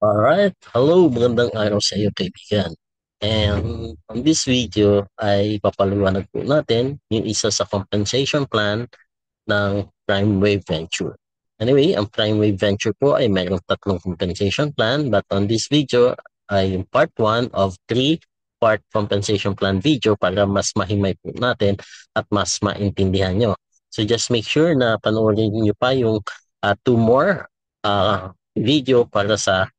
Alright, hello, magandang araw sa iyo kaibigan. And on this video ay papaliwanag po natin yung isa sa compensation plan ng Prime Wave Venture. Anyway, ang Prime Wave Venture po ay mayroong tatlong compensation plan, but on this video ay yung part 1 of 3-part compensation plan video para mas mahimay po natin at mas maintindihan nyo. So just make sure na panoorin nyo pa yung 2 more video para sa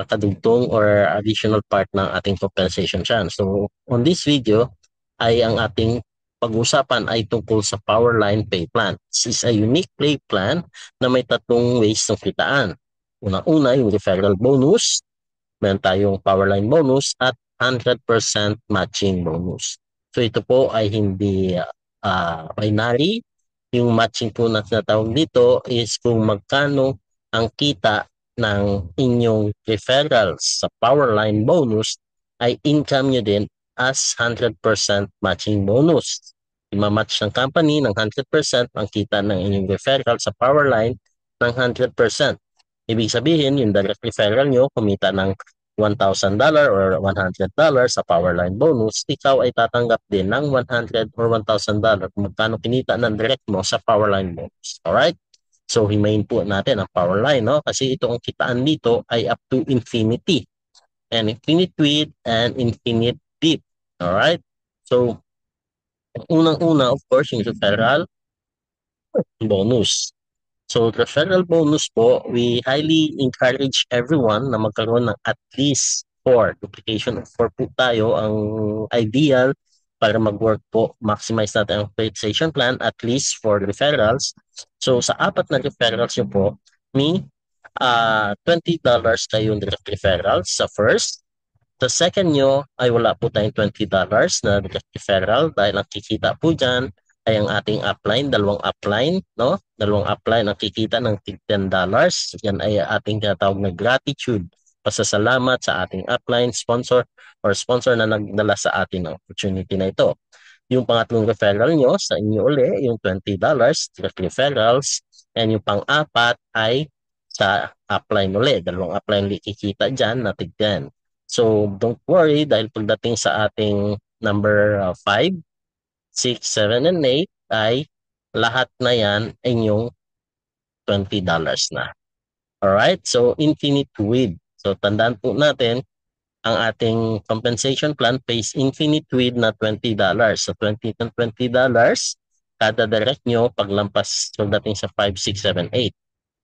kadugtong or additional part ng ating compensation plan. So, on this video ay ang ating pag-usapan ay tungkol sa Powerline Pay Plan. This is a unique pay plan na may tatlong ways ng kitaan. Unang-una, yung referral bonus, meron tayong Powerline bonus at 100% matching bonus. So, ito po ay hindi binary. Yung matching po na tinatawag dito is kung magkano ang kita ng inyong referrals sa Powerline bonus ay income nyo din as 100% matching bonus. Imamatch ng company ng 100% ang kita ng inyong referral sa Powerline ng 100%. Ibig sabihin, yung direct referral nyo kumita ng $1,000 or $100 sa Powerline bonus, ikaw ay tatanggap din ng $100 or $1,000 kung magkano kinita ng direct mo sa Powerline bonus. Alright? So, himayin po natin ang Powerline, no? Kasi ito ang kitaan dito ay up to infinity. And infinite width and infinite deep. Alright? So, unang-una, of course, yung referral bonus. So, referral bonus po, we highly encourage everyone na magkaroon ng at least 4. Duplication of 4 po tayo ang ideal para mag-work po. Maximize natin ang compensation plan at least 4 referrals. So, sa 4 na referrals nyo po, may $20 kayong direct referrals sa first. Sa second nyo ay wala po tayong $20 na direct referral dahil ang kikita po dyan ay ang ating upline, dalawang upline, no? Dalawang upline ang kikita ng $10. Yan ay ating tinatawag na gratitude. Pasasalamat sa ating upline, sponsor, or sponsor na nagdala sa atin ng opportunity na ito. Yung pangatlong referral nyo sa inyo uli, yung $20 direct referrals, and yung pang-apat ay sa upline uli. Dalawang upline ulit kikita dyan na tigyan. So, don't worry dahil pagdating sa ating number 5, 6, 7, and 8 ay lahat na yan inyong $20 na. Alright? So, infinite width. So, tandaan po natin, ang ating compensation plan pays infinite width na $20. So, $20, kada direct nyo paglampas pagdating sa 5, 6, 7, 8.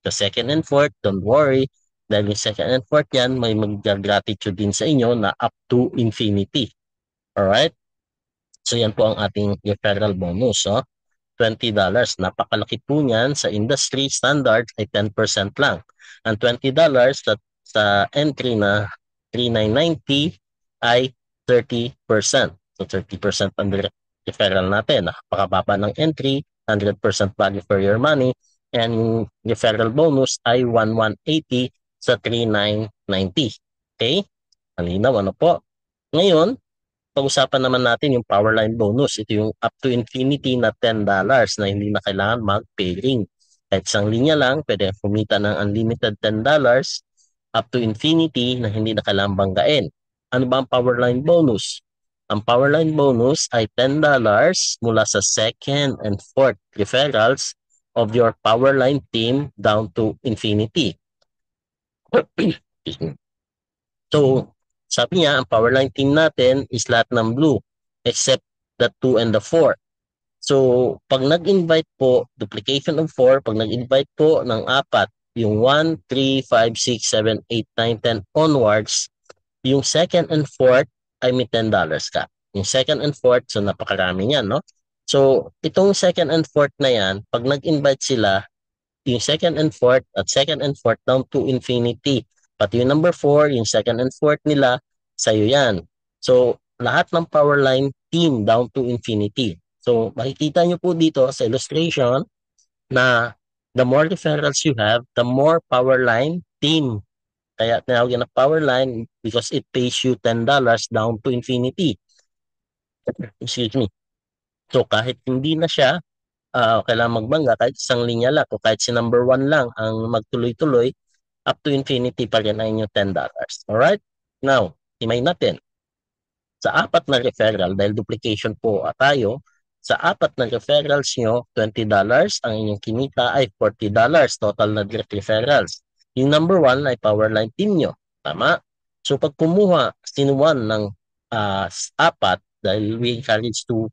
The second and fourth, don't worry, dahil yung second and fourth yan, may mag-gratitude din sa inyo na up to infinity. Alright? So yan po ang ating referral bonus. So, $20. Napakalaki po niyan. Sa industry standard ay 10% lang. Ang $20 sa entry na 3,990 ay 30%. So 30% ang referral natin. Napakababa ng entry, 100% value for your money. And yung referral bonus ay 1,180 sa 3,990. Okay? Malinaw, ano po? Ngayon, pag-usapan naman natin yung Powerline bonus. Ito yung up to infinity na $10 na hindi na kailangan mag-pairing. Kahit isang linya lang, pwede kumita ng unlimited $10 up to infinity na hindi na kailangan banggain. Ano ba ang Powerline bonus? Ang Powerline bonus ay $10 mula sa second and fourth referrals of your Powerline team down to infinity. So, sabi niya, ang Powerline team natin is lahat ng blue except the 2 and the 4. So, pag nag-invite po, duplication of 4, pag nag-invite po ng 4, yung 1, 3, 5, 6, 7, 8, 9, 10 onwards, yung second and fourth ay may $10 ka. Yung second and fourth, so napakarami niyan, no? So, itong second and fourth na yan, pag nag-invite sila, yung second and fourth at second and fourth down to infinity. Pati yung number 4, yung second and fourth nila, sa'yo yan. So, lahat ng Powerline team down to infinity. So, makikita nyo po dito sa illustration na the more referrals you have, the more Powerline team. Kaya tinawag yan na Powerline because it pays you $10 down to infinity. Excuse me. So, kahit hindi na siya, kailangan magbangga kahit isang linya lang o kahit si number 1 lang ang magtuloy-tuloy, up to infinity pa rin ang inyong $10. Alright? Now, himay natin. Sa apat na referral, dahil duplication po tayo, sa apat na referrals nyo, $20, ang inyong kinita ay $40, total na direct referrals. Yung number 1 ay Powerline team nyo. Tama? So pag kumuha, sinuwan ng apat, dahil we encourage to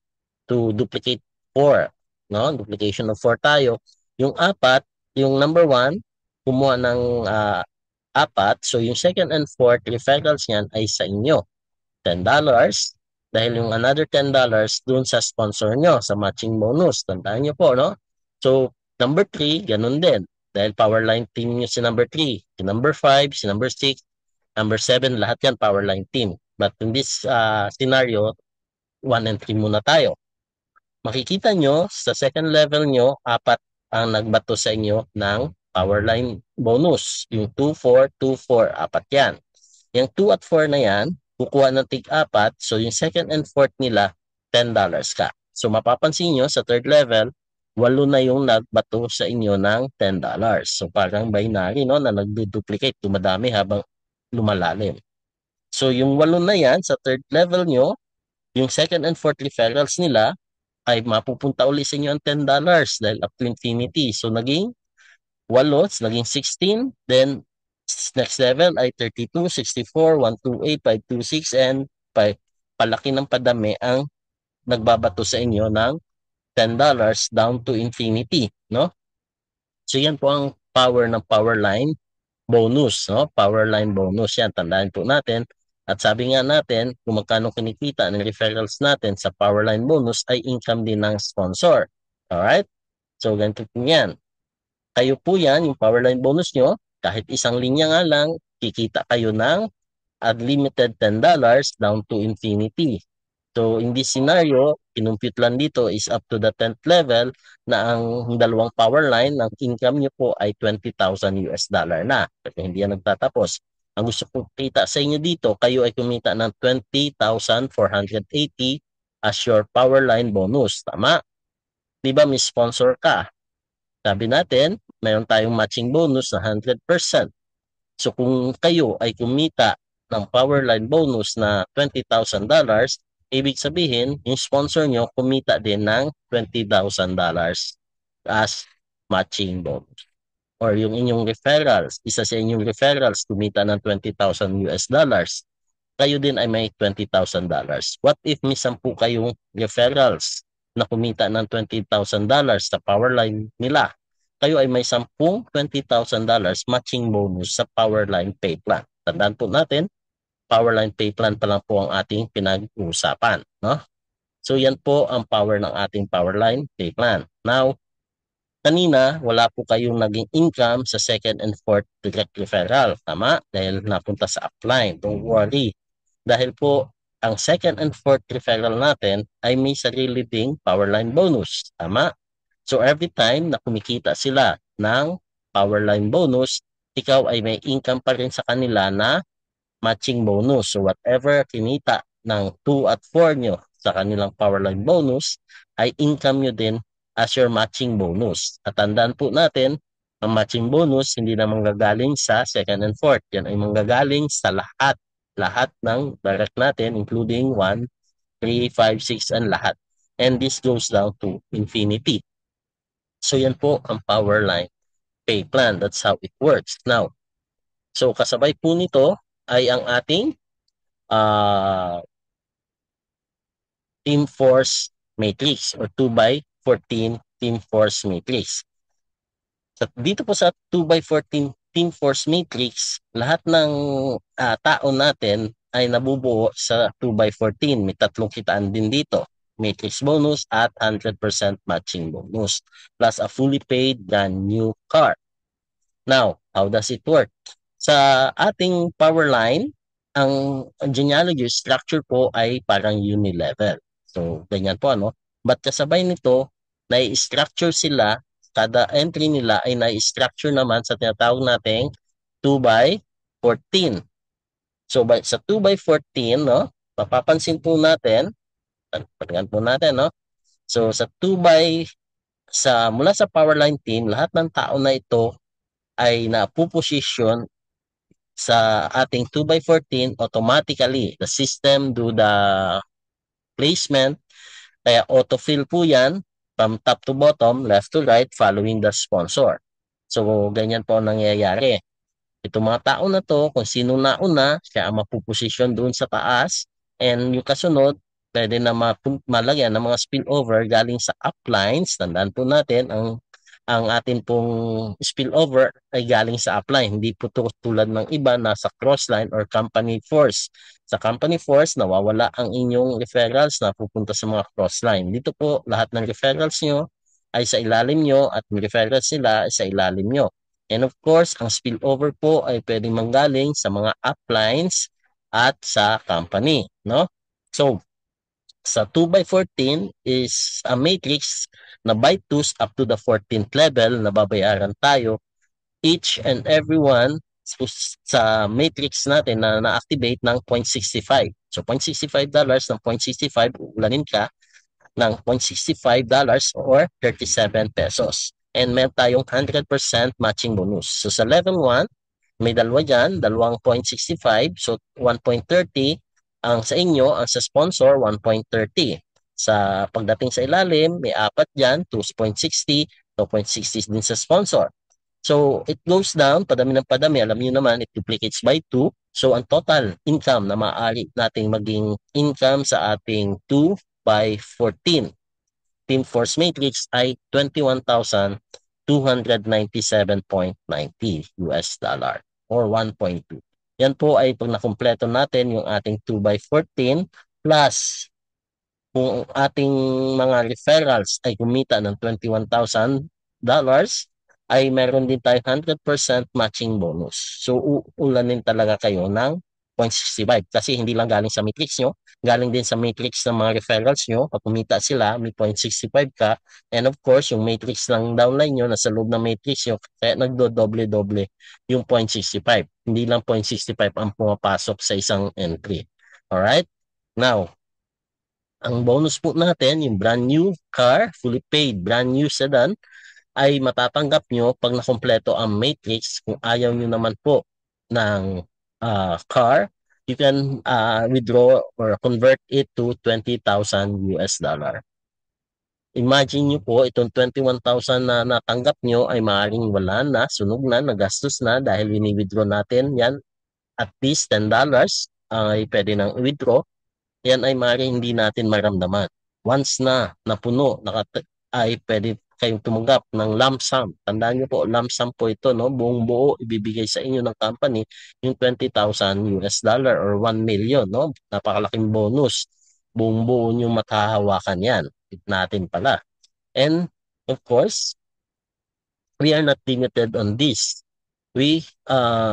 duplicate 4, no? Duplication of 4 tayo. Yung apat, yung number 1, kumuha ng apat, so yung second and fourth referrals niyan ay sa inyo. $10 dahil yung another $10 dun sa sponsor nyo, sa matching bonus. Tandaan nyo po, no? So, number 3, ganun din. Dahil Powerline team nyo si number 3, si number 5, si number 6, number 7, lahat yan Powerline team. But in this scenario, 1 and 3 muna tayo. Makikita nyo, sa second level nyo, apat ang nagbato sa inyo ng Powerline bonus. Yung 2, 4, 2, 4, apat yan. Yung 2 at 4 na yan, kukuha ng tig-apat. So, yung second and fourth nila, $10 ka. So, mapapansin nyo sa third level, 8 na yung nagbato sa inyo ng $10. So, parang binary, no, na nagduduplicate, dumadami habang lumalalim. So, yung 8 na yan, sa third level nyo, yung second and fourth referrals nila, ay mapupunta ulit sa inyo ang $10 dahil up to infinity. So, naging 8, naging 16, then next level ay 32, 64, 128, 526, and palaki ng padami ang nagbabato sa inyo ng $10 down to infinity, no? So yan po ang power ng power line bonus, no? Power line bonus yan, tandaan po natin. At sabi nga natin, kung magkano kinikita ng referrals natin sa power line bonus ay income din ng sponsor. Alright? So ganito po yan. Kayo po yan, yung power line bonus nyo, kahit isang linya nga lang, kikita kayo ng unlimited $10 down to infinity. So in this scenario, kinumpute lang dito is up to the 10th level na ang dalawang power line, ang income nyo po ay $20,000 na. Pero hindi yan nagtatapos. Ang gusto ko kita sa inyo dito, kayo ay kumita ng 20,480 as your power line bonus. Tama? Di ba may sponsor ka? Sabi natin, mayroon tayong matching bonus na 100%. So kung kayo ay kumita ng Powerline bonus na $20,000, ibig sabihin, yung sponsor nyo kumita din ng $20,000 as matching bonus. Or yung inyong referrals, isa sa inyong referrals kumita ng $20,000, kayo din ay may $20,000. What if may 10 kayong referrals na kumita ng $20,000 sa Powerline nila? Kayo ay may 10 $20,000 matching bonus sa Powerline Pay Plan. Tandaan po natin, Powerline Pay Plan pa lang po ang ating pinag-uusapan, no? So yan po ang power ng ating Powerline Pay Plan. Now, kanina wala po kayong naging income sa second and fourth direct referral, tama? Dahil napunta sa upline. Don't worry. Dahil po ang second and fourth referral natin ay may sarili ding Powerline bonus, tama? So every time na kumikita sila ng Powerline bonus, ikaw ay may income pa rin sa kanila na matching bonus. So whatever kinita ng 2 at 4 nyo sa kanilang Powerline bonus, ay income nyo din as your matching bonus. At tandaan po natin, ang matching bonus hindi na manggagaling sa second and fourth. Yan ay manggagaling sa lahat. Lahat ng direct natin, including 1, 3, 5, 6, and lahat. And this goes down to infinity. So yan po ang Powerline Pay Plan. That's how it works. Now, so kasabay po nito ay ang ating Team Force Matrix or 2x14 Team Force Matrix. So, dito po sa 2x14 Team Force Matrix, lahat ng tao natin ay nabubuo sa 2x14. May 3 kitaan din dito. Matrix bonus at 100% matching bonus plus a fully paid brand new car. Now, how does it work? Sa ating power line, ang genealogy structure po ay parang unilevel. So, ganyan po, ano? But kasabay nito, nai-structure sila, kada entry nila ay nai-structure naman sa tinatawag nating 2x14. So, sa 2x14, no, mapapansin po natin, pagyan po natin, no? So, sa 2x, mula sa power line team, lahat ng tao na ito ay napuposisyon sa ating 2x14 automatically. The system do the placement, kaya autofill po yan from top to bottom, left to right, following the sponsor. So, ganyan po ang nangyayari. Itong mga tao na to, kung sino nauna, siya ang mapuposisyon doon sa taas. And yung kasunod, pwede na malagyan ng mga spillover galing sa uplines. Tandaan po natin, ang atin pong spillover ay galing sa upline. Hindi po tulad ng iba na sa crossline or company force. Sa company force, nawawala ang inyong referrals na pupunta sa mga crossline. Dito po, lahat ng referrals nyo ay sa ilalim nyo at yung referrals nila ay sa ilalim nyo. And of course, ang spillover po ay pwedeng manggaling sa mga uplines at sa company, no? So, sa 2x14 is a matrix na by 2s up to the 14th level na babayaran tayo. Each and every one sa matrix natin na na-activate ng 0.65. So, $0.65 ng 0.65, ulanin ka ng $0.65 or 37 pesos. And meron tayong 100% matching bonus. So sa level 1, may dalawa dyan, dalawang 0.65. So 1.30 ang sa inyo, ang sa sponsor, 1.30. Sa pagdating sa ilalim, may apat dyan, 2.60, 2.60 din sa sponsor. So it goes down, padami ng padami. Alam niyo naman, it duplicates by 2. So ang total income na maaari nating maging income sa ating 2x14 Team Force Matrix ay 21,297.90 US dollar or 1.2. Yan po ay pag nakumpleto natin yung ating 2x14 plus kung ating mga referrals ay kumita ng $21,000 ay meron din tayo 100% matching bonus. So, ulanin talaga kayo ng 0.65 kasi hindi lang galing sa matrix nyo, galing din sa matrix ng mga referrals nyo. Pag kumita sila, may 0.65 ka. And of course, yung matrix ng downline nyo, nasa loob ng matrix nyo, kaya nagdo-doble-doble yung 0.65. Hindi lang 0.65 ang pumapasok sa isang entry. Alright? Now, ang bonus po natin, yung brand new car, fully paid, brand new sedan, ay matatanggap nyo pag nakompleto ang matrix. Kung ayaw nyo naman po ng car, you can withdraw or convert it to 20,000 US dollar. Imagine nyo po, itong 21,000 na natanggap nyo ay maaaring wala na, sunog na, nagastos na dahil wini-withdraw natin yan at least $10 ay pwede nang withdraw. Yan ay maaaring hindi natin maramdaman. Once na napuno, ay pwede kayong tumanggap ng lump sum. Tandaan nyo po, lump sum po ito, no? Buong buo ibibigay sa inyo ng company yung 20,000 US dollar or 1 million, no? Napakalaking bonus. Buong buo nyo matahawakan yan. Natin pala. And of course, we are not limited on this. We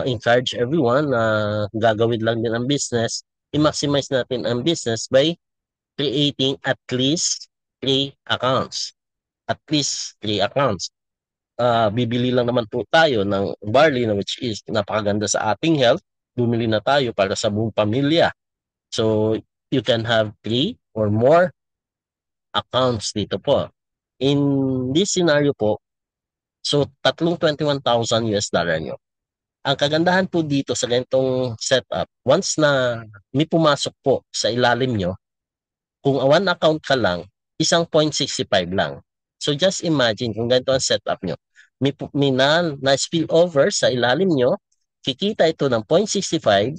encourage everyone na gagawin lang din ang business, i-maximize natin ang business by creating at least 3 accounts. At least 3 accounts. Bibili lang naman po tayo ng barley na which is napakaganda sa ating health. Bumili na tayo para sa buong pamilya. So, you can have 3 or more accounts dito po. In this scenario po, so tatlong 21,000 US dollar nyo. Ang kagandahan po dito sa ganitong setup, once na may pumasok po sa ilalim nyo, kung one account ka lang, isang 0.65 lang. So just imagine kung ganito ang setup nyo. May na-spill over sa ilalim nyo, kikita ito ng 0.65,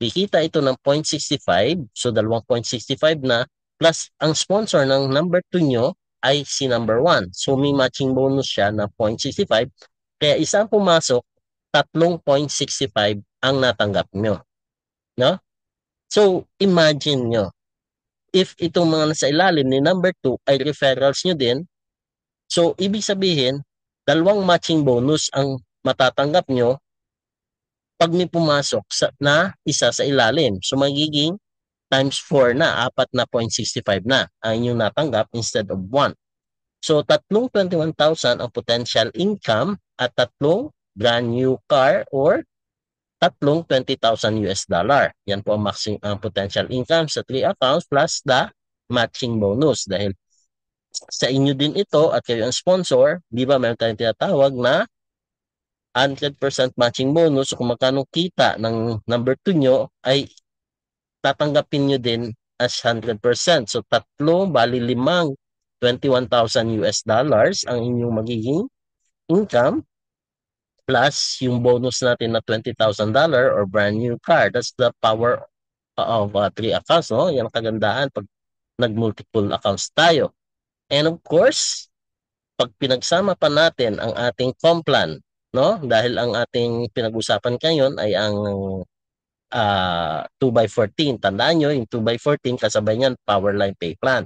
kikita ito ng 0.65, so dalawang 0.65 na, plus ang sponsor ng number 2 nyo ay si number 1. So may matching bonus siya na 0.65, kaya isang pumasok, 3.65 ang natanggap nyo. No? So imagine nyo, if itong mga nasa ilalim ni number 2 ay referrals nyo din, so ibig sabihin, dalawang matching bonus ang matatanggap nyo pag may pumasok na isa sa ilalim. So magiging times 4 na, 4 na 0.65 na ang inyong natanggap instead of 1. So tatlong 21,000 ang potential income at tatlong brand new car or tatlong 20,000 US dollar. Yan po ang maximum ang potential income sa 3 accounts plus the matching bonus. Dahil sa inyo din ito at kayo ang sponsor, di ba meron tayong tinatawag na 100% matching bonus, so kung magkano kita ng number 2 nyo, ay tatanggapin nyo din as 100%. So tatlo, bali limang 21,000 US dollars ang inyong magiging income plus yung bonus natin na $20,000 or brand new car. That's the power of three accounts, no? Yan ang kagandahan pag nag-multiple accounts tayo. And of course, pag pinagsama pa natin ang ating complan, no? Dahil ang ating pinag-usapan ngayon ay ang 2x14. Tandaan nyo, yung 2x14, kasabay niyan, Powerline Pay Plan.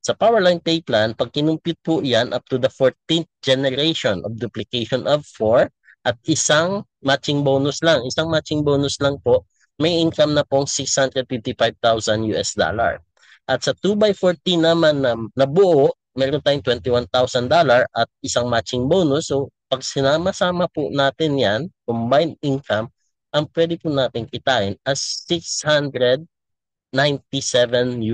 Sa Powerline Pay Plan, pag kinumpute po yan up to the 14th generation of duplication of 4 at isang matching bonus lang. Isang matching bonus lang po, may income na pong 655,000 US dollar. At sa 2x14 naman na buo, meron tayong $21,000 at isang matching bonus. So, pag sinama-sama po natin yan, combined income, ang pwede po natin kitain as 697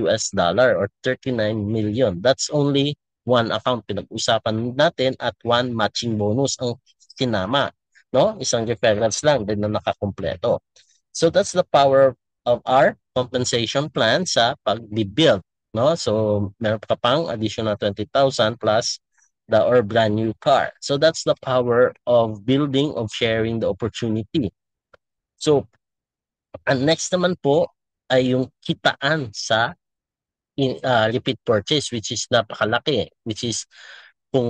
US dollar or 39 million. That's only one account pinag-usapan natin at one matching bonus ang sinama. No? Isang referrals lang din na nakakumpleto. So that's the power of our compensation plan sa pag-build. No? So meron ka pang additional 20,000 plus the or brand new car. So that's the power of building, of sharing the opportunity. So ang next naman po ay yung kitaan sa repeat purchase, which is napakalaki, which is kung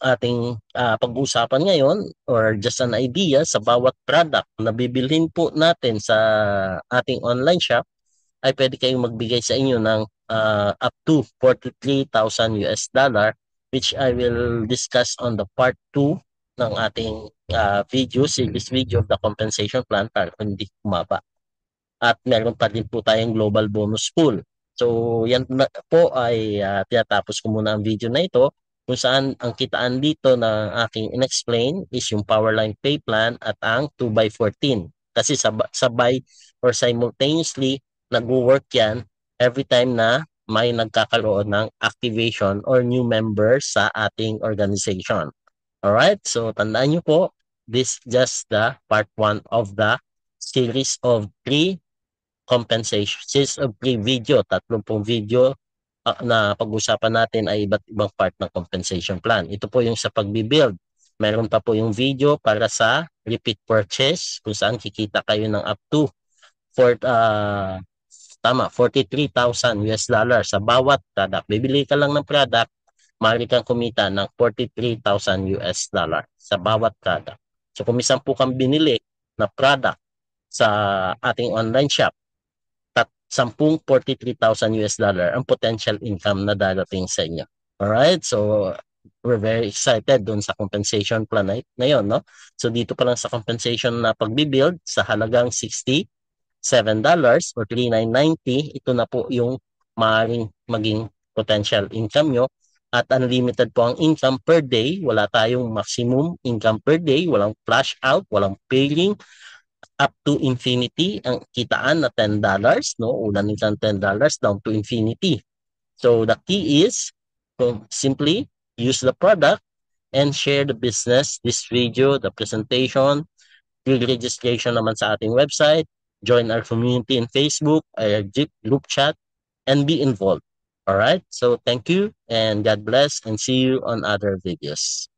ating pag-uusapan ngayon or just an idea sa bawat product na bibilhin po natin sa ating online shop, ay pwede kayong magbigay sa inyo ng up to 43,000 US dollar, which I will discuss on the part 2 ng ating video, series video of the compensation plan para hindi kumaba. At meron pa din po tayong global bonus pool. So yan po ay tinatapos ko muna ang video na ito kung saan ang kitaan dito na aking in-explain is yung Powerline Pay Plan at ang 2x14. Kasi sabay or simultaneously nag-work yan every time na may nagkakaroon ng activation or new member sa ating organization. Alright, so tandaan nyo po, this just the part 1 of the series of 3 compensation. Series of 3 video, 30 video na pag-usapan natin ay iba't ibang part ng compensation plan. Ito po yung sa pagbibuild. Meron pa po yung video para sa repeat purchase kung saan kikita kayo ng up to 43,000 US dollar sa bawat product. Bibili ka lang ng product, maaari kang kumita ng 43,000 US dollar sa bawat product. So kung minsan po kang binili na product sa ating online shop, 43,000 US dollar ang potential income na darating sa inyo. Alright, so we're very excited dun sa compensation plan na yun, no? So dito pa lang sa compensation na pagbibuild sa halagang $67 or 3,990, ito na po yung maaaring maging potential income nyo. At unlimited po ang income per day. Wala tayong maximum income per day. Walang flash out, walang paying. Up to infinity ang kitaan na $10, no? Una nilang $10 down to infinity. So the key is simply use the product and share the business, this video, the presentation, registration naman sa ating website, join our community in Facebook, our group chat, and be involved. All right? So thank you and God bless and see you on other videos.